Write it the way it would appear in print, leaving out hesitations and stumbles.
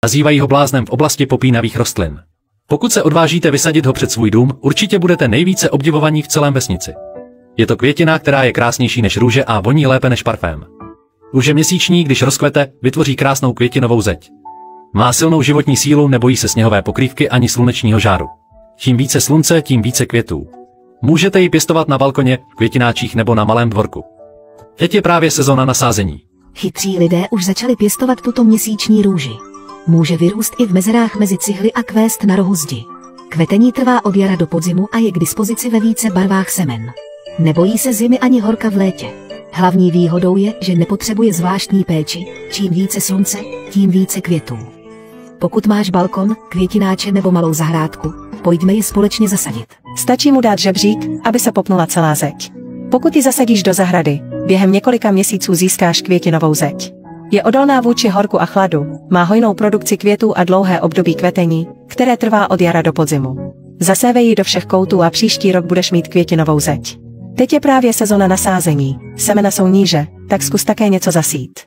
Nazývají ho bláznem v oblasti popínavých rostlin. Pokud se odvážíte vysadit ho před svůj dům, určitě budete nejvíce obdivovaní v celém vesnici. Je to květina, která je krásnější než růže a voní lépe než parfém. Růže měsíční, když rozkvete, vytvoří krásnou květinovou zeď. Má silnou životní sílu, nebojí se sněhové pokrývky ani slunečního žáru. Čím více slunce, tím více květů. Můžete ji pěstovat na balkoně, v květináčích nebo na malém dvorku. Teď je právě sezóna nasázení. Chytří lidé už začali pěstovat tuto měsíční růži. Může vyrůst i v mezerách mezi cihly a kvést na rohu zdi. Kvetení trvá od jara do podzimu a je k dispozici ve více barvách semen. Nebojí se zimy ani horka v létě. Hlavní výhodou je, že nepotřebuje zvláštní péči, čím více slunce, tím více květů. Pokud máš balkon, květináče nebo malou zahrádku, pojďme ji společně zasadit. Stačí mu dát žebřík, aby se popnula celá zeď. Pokud ji zasadíš do zahrady, během několika měsíců získáš květinovou zeď. Je odolná vůči horku a chladu, má hojnou produkci květů a dlouhé období kvetení, které trvá od jara do podzimu. Zasévej ji do všech koutů a příští rok budeš mít květinovou zeď. Teď je právě sezona nasázení, semena jsou níže, tak zkus také něco zasít.